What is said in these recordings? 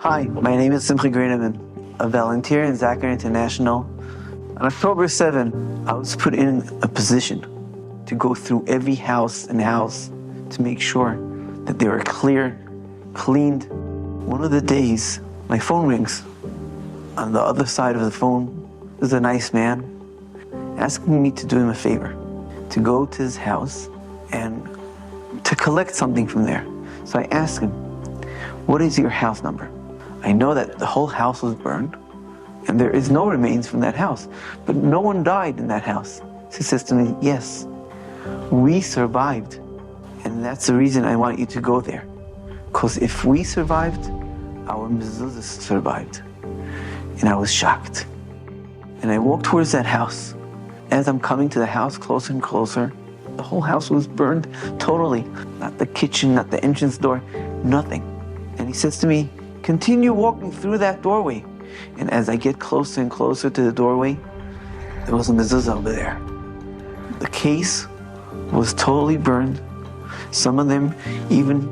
Hi, my name is Simcha Greiniman, a volunteer in ZAKA International. On October 7, I was put in a position to go through every house and house to make sure that they were clear, cleaned. One of the days, my phone rings. On the other side of the phone is a nice man asking me to do him a favor, to go to his house and to collect something from there. So I asked him, "What is your house number?" I know that the whole house was burned and there is no remains from that house, but no one died in that house. So he says to me, "Yes, we survived, and that's the reason I want you to go there. Because if we survived, our Mezuzah survived." And I was shocked. And I walked towards that house. As I'm coming to the house closer and closer, the whole house was burned totally. Not the kitchen, not the entrance door, nothing. And he says to me, "Continue walking through that doorway." And as I get closer and closer to the doorway, there was a mezuzah over there. The case was totally burned. Some of them even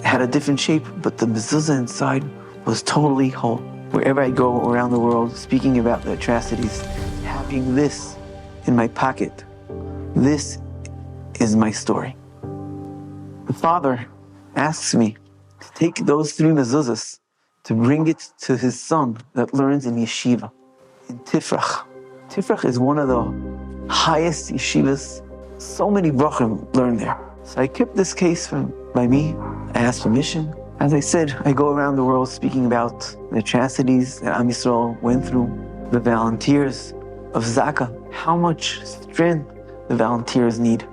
had a different shape, but the mezuzah inside was totally whole. Wherever I go around the world, speaking about the atrocities, having this in my pocket, this is my story. The father asks me to take those 3 mezuzahs to bring it to his son that learns in yeshiva, in Tifrach. Tifrach is one of the highest yeshivas. So many brachim learn there. So I kept this case by me. I asked permission. As I said, I go around the world speaking about the atrocities that Am Yisrael went through, the volunteers of ZAKA, how much strength the volunteers need.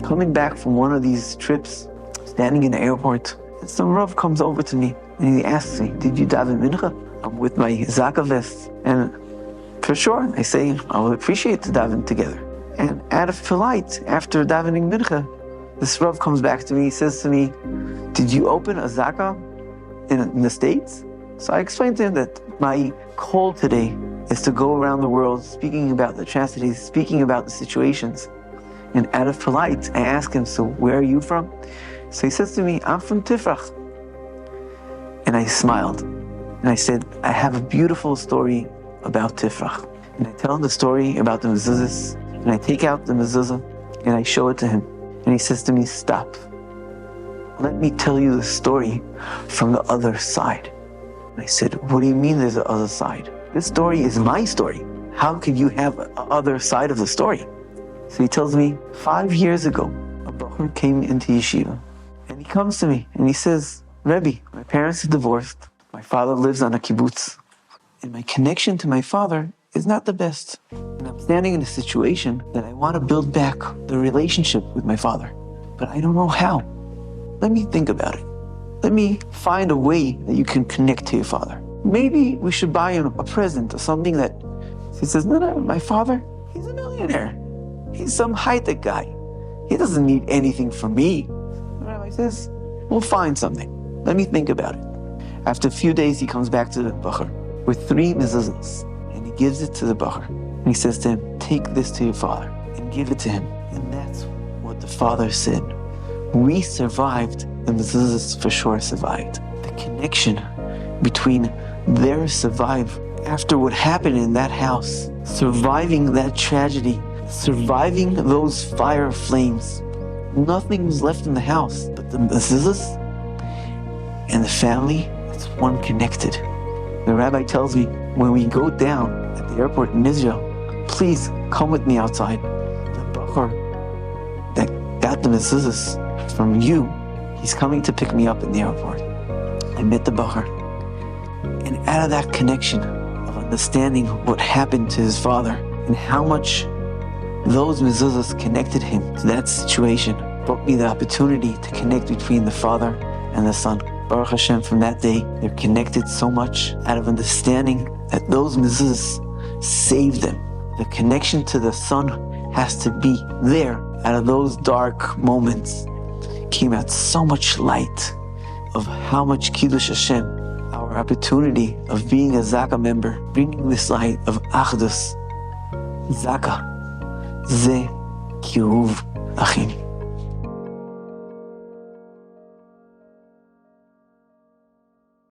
Coming back from one of these trips, standing in the airport, some Rav comes over to me and he asks me, "Did you daven mincha?" I'm with my ZAKA vest. And for sure, I say, I would appreciate to daven together. And out of polite, after davening mincha, this Rav comes back to me, he says to me, "Did you open a ZAKA in the States?" So I explained to him that my call today is to go around the world speaking about the atrocities, speaking about the situations. And out of polite, I ask him, "So where are you from?" So he says to me, "I'm from Tifrach." And I smiled. And I said, "I have a beautiful story about Tifrach." And I tell him the story about the mezuzahs. And I take out the mezuzah and I show it to him. And he says to me, "Stop. Let me tell you the story from the other side." And I said, "What do you mean there's the other side? This story is my story. How could you have the other side of the story?" So he tells me, 5 years ago, a brachur came into yeshiva. And he comes to me and he says, "Rebbe, my parents are divorced. My father lives on a kibbutz. And my connection to my father is not the best. And I'm standing in a situation that I want to build back the relationship with my father. But I don't know how. Let me think about it. Let me find a way that you can connect to your father. Maybe we should buy him a present or something that..." He says, "No, my father, he's a millionaire. He's some high-tech guy. He doesn't need anything from me." The rabbi says, "We'll find something. Let me think about it." After a few days, he comes back to the bachur with 3 mezuzahs, and he gives it to the bachur. And he says to him, "Take this to your father and give it to him." And that's what the father said. We survived. The mezuzahs for sure survived. The connection between their survive after what happened in that house, surviving that tragedy, surviving those fire flames. Nothing was left in the house but the mezuzahs and the family. It's one connected. The rabbi tells me, when we go down at the airport in Israel, please come with me outside. The bachur that got the mezuzahs from you, he's coming to pick me up in the airport. I met the bachur. And out of that connection of understanding what happened to his father and how much those mezuzahs connected him to that situation, brought me the opportunity to connect between the father and the son. Baruch Hashem, from that day, they're connected so much out of understanding that those mezuzahs saved them. The connection to the son has to be there. Out of those dark moments came out so much light of how much Kiddush Hashem, our opportunity of being a ZAKA member, bringing this light of Achdus. ZAKA, Ze Kiruv Achim.